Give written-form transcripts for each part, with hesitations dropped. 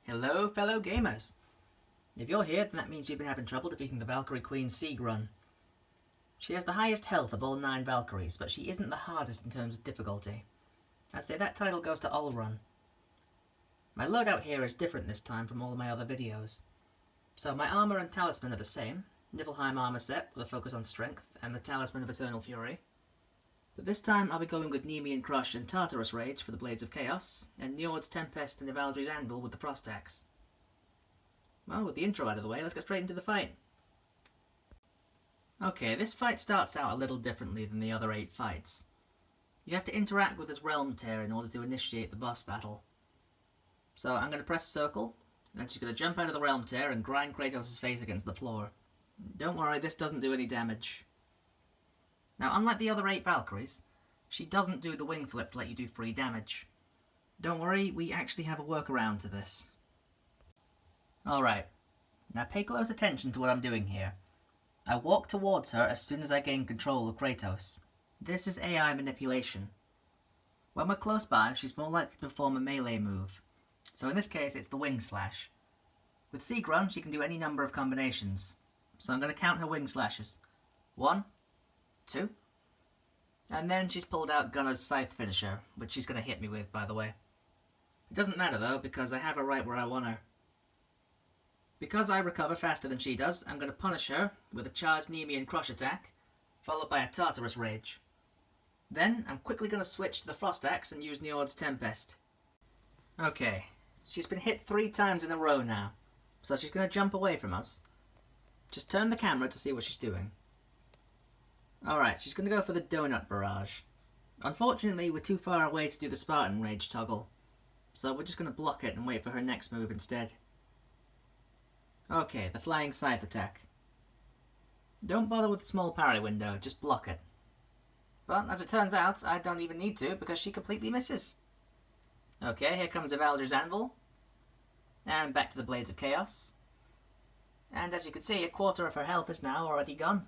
Hello, fellow gamers! If you're here, then that means you've been having trouble defeating the Valkyrie Queen Sigrun. She has the highest health of all 9 Valkyries, but she isn't the hardest in terms of difficulty. I'd say that title goes to Allrun. My loadout here is different this time from all of my other videos. So my armour and talisman are the same, Niflheim armour set with a focus on strength, and the talisman of Eternal Fury. But this time I'll be going with Nemean Crush and Tartarus Rage for the Blades of Chaos, and Njord's Tempest and Ivaldri's Anvil with the Frost Axe. Well, with the intro out of the way, let's get straight into the fight. Okay, this fight starts out a little differently than the other 8 fights. You have to interact with this Realm Tear in order to initiate the boss battle. So I'm going to press circle, and then she's going to jump out of the Realm Tear and grind Kratos' face against the floor. Don't worry, this doesn't do any damage. Now, unlike the other 8 Valkyries, she doesn't do the wing flip to let you do free damage. Don't worry, we actually have a workaround to this. Alright, now pay close attention to what I'm doing here. I walk towards her as soon as I gain control of Kratos. This is AI manipulation. When we're close by, she's more likely to perform a melee move. So in this case, it's the Wing Slash. With Sigrun, she can do any number of combinations. So I'm going to count her Wing Slashes. 1, 2, and then she's pulled out Gunnar's Scythe finisher, which she's going to hit me with, by the way. It doesn't matter though, because I have her right where I want her. Because I recover faster than she does, I'm going to punish her with a charged Nemean Crush attack, followed by a Tartarus Rage. Then, I'm quickly going to switch to the Frost Axe and use Njord's Tempest. Okay, she's been hit 3 times in a row now, so she's going to jump away from us. Just turn the camera to see what she's doing. Alright, she's going to go for the Donut Barrage. Unfortunately, we're too far away to do the Spartan Rage toggle, so we're just going to block it and wait for her next move instead. Okay, the Flying Scythe attack. Don't bother with the small parry window, just block it. But as it turns out, I don't even need to because she completely misses. Okay, here comes Ivaldri's Anvil. And back to the Blades of Chaos. And as you can see, a quarter of her health is now already gone.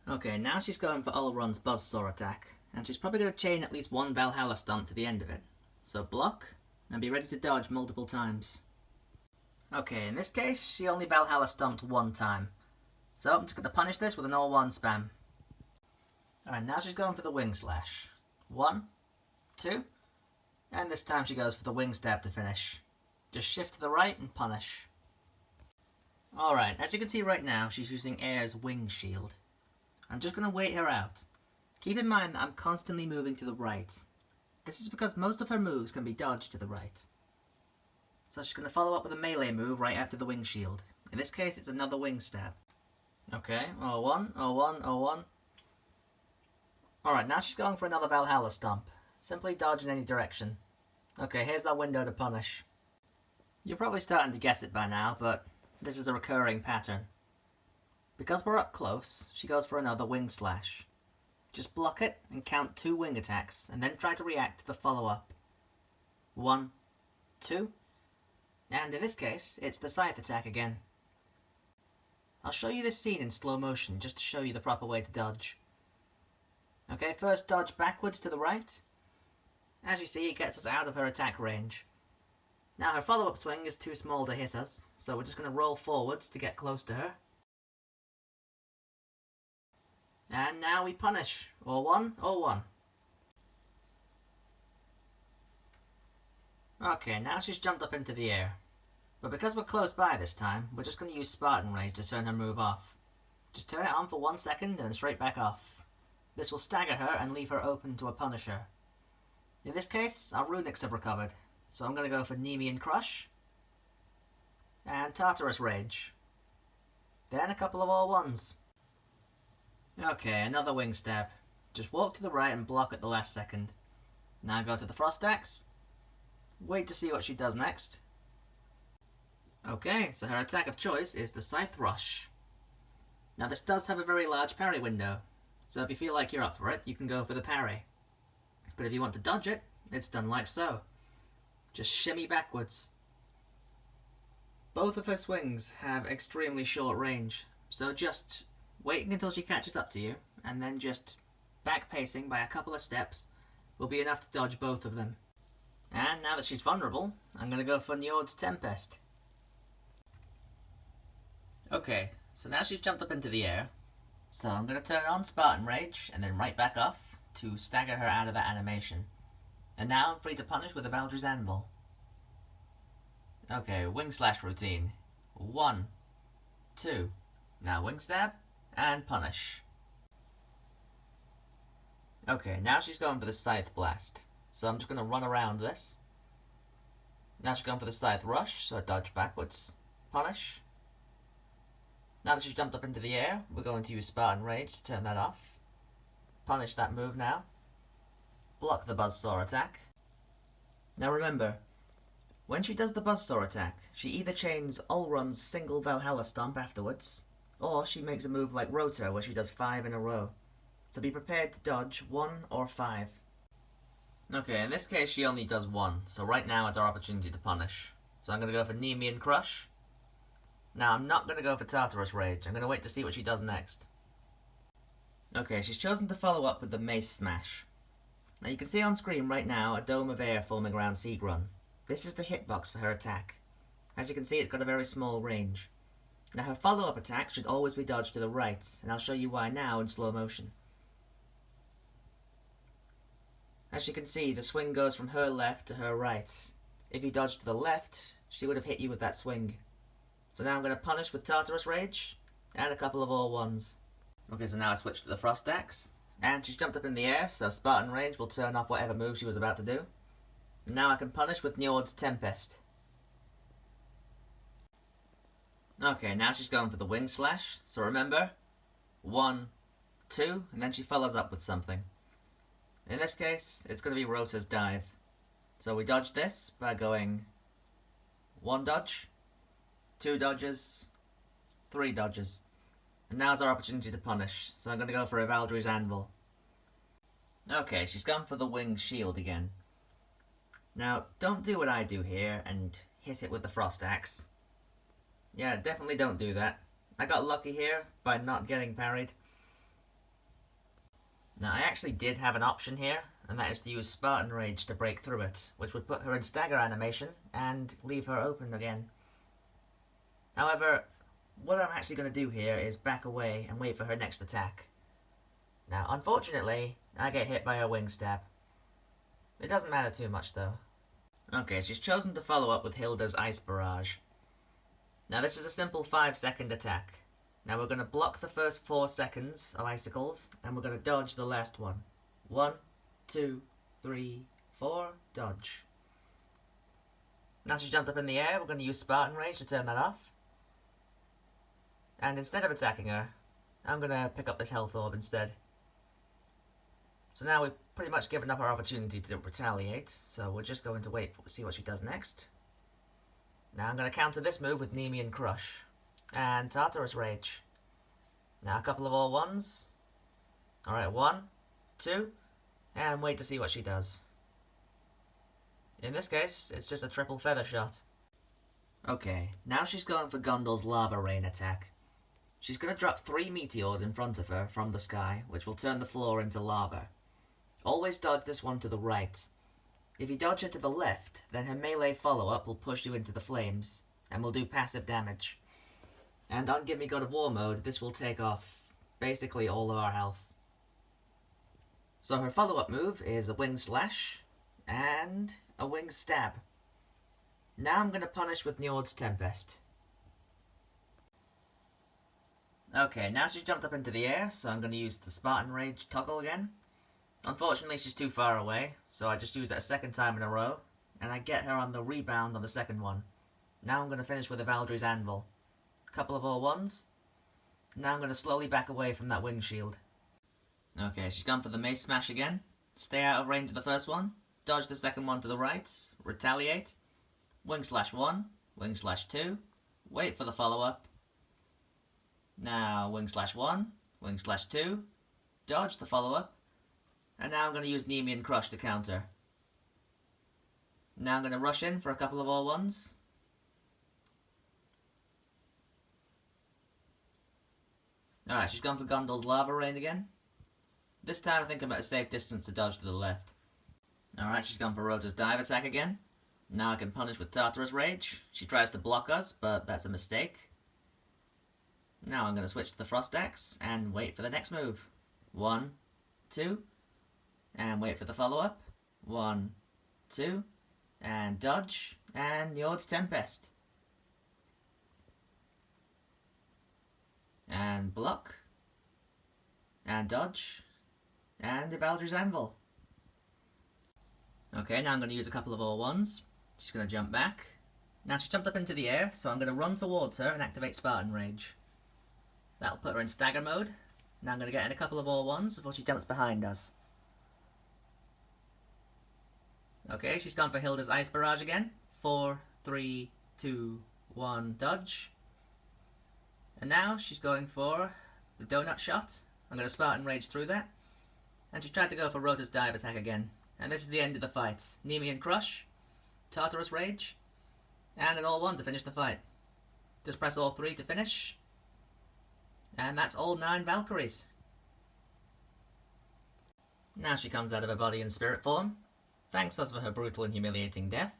Okay, now she's going for Allrun's Buzzsaw attack, and she's probably going to chain at least 1 Valhalla stomp to the end of it. So block, and be ready to dodge multiple times. Okay, in this case, she only Valhalla stomped 1 time. So I'm just going to punish this with an all-1 spam. Alright, now she's going for the Wing Slash. 1, 2, and this time she goes for the Wing Stab to finish. Just shift to the right and punish. Alright, as you can see right now, she's using Air's Wing Shield. I'm just going to wait her out. Keep in mind that I'm constantly moving to the right. This is because most of her moves can be dodged to the right. So she's going to follow up with a melee move right after the Wing Shield. In this case, it's another Wing Stab. Okay, 0-1, 0-1, 0-1. Alright, now she's going for another Valhalla Stomp. Simply dodge in any direction. Okay, here's that window to punish. You're probably starting to guess it by now, but this is a recurring pattern. Because we're up close, she goes for another Wing Slash. Just block it and count 2 wing attacks, and then try to react to the follow-up. 1, 2, and in this case, it's the Scythe attack again. I'll show you this scene in slow motion, just to show you the proper way to dodge. Okay, first dodge backwards to the right. As you see, it gets us out of her attack range. Now her follow-up swing is too small to hit us, so we're just going to roll forwards to get close to her. And now we punish. 0-1, 0-1. Okay, now she's jumped up into the air. But because we're close by this time, we're just going to use Spartan Rage to turn her move off. Just turn it on for 1 second and straight back off. This will stagger her and leave her open to a Punisher. In this case, our runics have recovered, so I'm going to go for Nemean Crush and Tartarus Rage. Then a couple of all ones. Okay, another Wing Stab. Just walk to the right and block at the last second. Now go to the Frost Axe. Wait to see what she does next. Okay, so her attack of choice is the Scythe Rush. Now this does have a very large parry window, so if you feel like you're up for it, you can go for the parry. But if you want to dodge it, it's done like so. Just shimmy backwards. Both of her swings have extremely short range, so just waiting until she catches up to you, and then just back pacing by a couple of steps will be enough to dodge both of them. And now that she's vulnerable, I'm going to go for Njord's Tempest. Okay, so now she's jumped up into the air, so I'm going to turn on Spartan Rage and then right back off to stagger her out of that animation. And now I'm free to punish with a Valkyrie's Anvil. Okay, wing slash routine. 1, 2. Now wing stab and punish. Okay, now she's going for the Scythe Blast. So I'm just going to run around this. Now she's going for the Scythe Rush, so I dodge backwards. Punish. Now that she's jumped up into the air, we're going to use Spartan Rage to turn that off. Punish that move now. Block the Buzzsaw attack. Now remember, when she does the Buzzsaw attack, she either chains Ulrun's single Valhalla Stomp afterwards, or she makes a move like Rotor where she does 5 in a row. So be prepared to dodge 1 or 5. Okay, in this case she only does 1, so right now it's our opportunity to punish. So I'm going to go for Nemean Crush. Now I'm not going to go for Tartarus Rage, I'm going to wait to see what she does next. Okay, she's chosen to follow up with the Mace Smash. Now you can see on screen right now a dome of air forming around Sigrun. This is the hitbox for her attack. As you can see, it's got a very small range. Now her follow-up attack should always be dodged to the right, and I'll show you why now in slow motion. As you can see, the swing goes from her left to her right. If you dodge to the left, she would have hit you with that swing. So now I'm going to punish with Tartarus Rage, and a couple of all ones. Okay, so now I switch to the Frost Axe, and she's jumped up in the air, so Spartan Rage will turn off whatever move she was about to do. Now I can punish with Njord's Tempest. Okay, now she's going for the Wing Slash, so remember, 1, 2, and then she follows up with something. In this case, it's going to be Rotor's Dive. So we dodge this by going 1 dodge, 2 dodges, 3 dodges. And now's our opportunity to punish, so I'm going to go for a Valkyrie's Anvil. Okay, she's gone for the Winged Shield again. Now, don't do what I do here and hit it with the Frost Axe. Yeah, definitely don't do that. I got lucky here by not getting parried. Now, I actually did have an option here, and that is to use Spartan Rage to break through it, which would put her in stagger animation and leave her open again. However, what I'm actually going to do here is back away and wait for her next attack. Now, unfortunately, I get hit by her wing stab. It doesn't matter too much, though. Okay, she's chosen to follow up with Hilda's Ice Barrage. Now, this is a simple 5-second attack. Now, we're going to block the first 4 seconds of icicles, and we're going to dodge the last one. 1, 2, 3, 4, dodge. Now she's jumped up in the air, we're going to use Spartan Rage to turn that off. And instead of attacking her, I'm going to pick up this health orb instead. So now we've pretty much given up our opportunity to retaliate, so we're just going to wait to see what she does next. Now I'm going to counter this move with Nemean Crush and Tartarus Rage. Now a couple of all ones. Alright, 1, 2, and wait to see what she does. In this case, it's just a triple feather shot. Okay, now she's going for Gondor's Lava Rain attack. She's going to drop 3 meteors in front of her from the sky, which will turn the floor into lava. Always dodge this one to the right. If you dodge her to the left, then her melee follow-up will push you into the flames, and will do passive damage. And on GMGOW mode, this will take off basically all of our health. So her follow-up move is a Wing Slash, and a Wing Stab. Now I'm going to punish with Njord's Tempest. Okay, now she's jumped up into the air, so I'm going to use the Spartan Rage toggle again. Unfortunately, she's too far away, so I just used it a second time in a row, and I get her on the rebound on the second one. Now I'm going to finish with a Valkyrie's Anvil. Couple of all ones. Now I'm going to slowly back away from that wing shield. Okay, she's gone for the Mace Smash again. Stay out of range of the first one. Dodge the second one to the right. Retaliate. Wing Slash 1. Wing Slash 2. Wait for the follow-up. Now Wing Slash 1. Wing Slash 2. Dodge the follow-up. And now I'm going to use Nemean Crush to counter. Now I'm going to rush in for a couple of all ones. Alright, she's gone for Gondor's Lava Rain again. This time I think I'm at a safe distance to dodge to the left. Alright, she's gone for Rota's dive attack again. Now I can punish with Tartarus Rage. She tries to block us, but that's a mistake. Now I'm going to switch to the Frost Axe and wait for the next move. 1, 2, and wait for the follow-up. 1, 2, and dodge, and Njord's Tempest. And block, and dodge, and the Baldur's Anvil. Okay, now I'm going to use a couple of all-ones. She's going to jump back. Now she jumped up into the air, so I'm going to run towards her and activate Spartan Rage. That'll put her in stagger mode. Now I'm going to get in a couple of all-ones before she jumps behind us. Okay, she's gone for Hilda's Ice Barrage again. 4, 3, 2, 1, dodge. And now she's going for the Donut Shot. I'm going to Spartan Rage through that. And she tried to go for Rota's dive attack again. And this is the end of the fight. Nemean Crush, Tartarus Rage, and an all-one to finish the fight. Just press all 3 to finish. And that's all 9 Valkyries. Now she comes out of her body in spirit form. Thanks us for her brutal and humiliating death.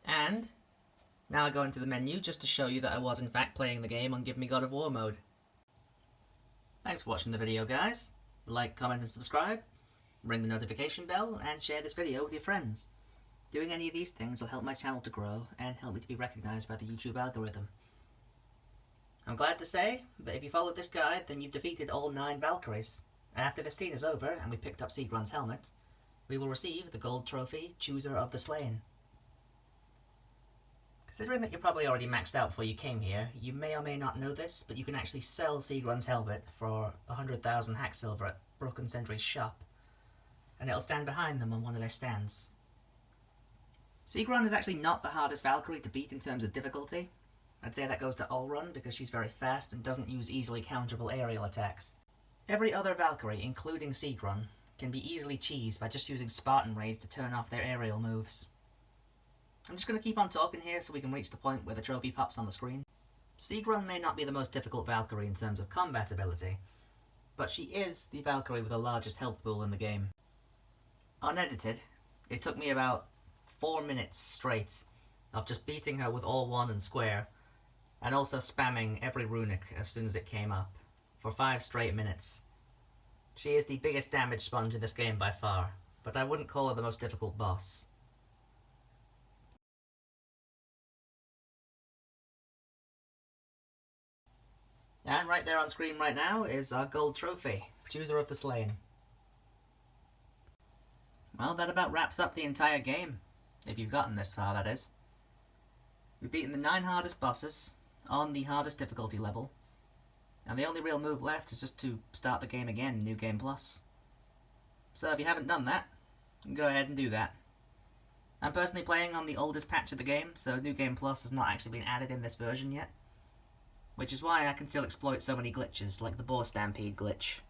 And now I go into the menu just to show you that I was in fact playing the game on GMGOW mode. Thanks for watching the video, guys. Like, comment and subscribe. Ring the notification bell and share this video with your friends. Doing any of these things will help my channel to grow and help me to be recognised by the YouTube algorithm. I'm glad to say that if you followed this guide, then you've defeated all 9 Valkyries. And after this scene is over and we picked up Sigrun's helmet, we will receive the gold trophy, Chooser of the Slain. Considering that you're probably already maxed out before you came here, you may or may not know this, but you can actually sell Sigrun's helmet for 100,000 hack silver at Broken Sentry's shop. And it'll stand behind them on one of their stands. Sigrun is actually not the hardest Valkyrie to beat in terms of difficulty. I'd say that goes to Ulrun because she's very fast and doesn't use easily counterable aerial attacks. Every other Valkyrie, including Sigrun, can be easily cheesed by just using Spartan Rage to turn off their aerial moves. I'm just going to keep on talking here so we can reach the point where the trophy pops on the screen. Sigrun may not be the most difficult Valkyrie in terms of combat ability, but she is the Valkyrie with the largest health pool in the game. Unedited, it took me about 4 minutes straight of just beating her with all one and square, and also spamming every runic as soon as it came up, for 5 straight minutes. She is the biggest damage sponge in this game by far, but I wouldn't call her the most difficult boss. And right there on screen right now is our gold trophy, Chooser of the Slain. Well, that about wraps up the entire game, if you've gotten this far, that is. We've beaten the 9 hardest bosses, on the hardest difficulty level, and the only real move left is just to start the game again, New Game Plus. So if you haven't done that, go ahead and do that. I'm personally playing on the oldest patch of the game, so New Game Plus has not actually been added in this version yet, which is why I can still exploit so many glitches, like the Boar Stampede glitch.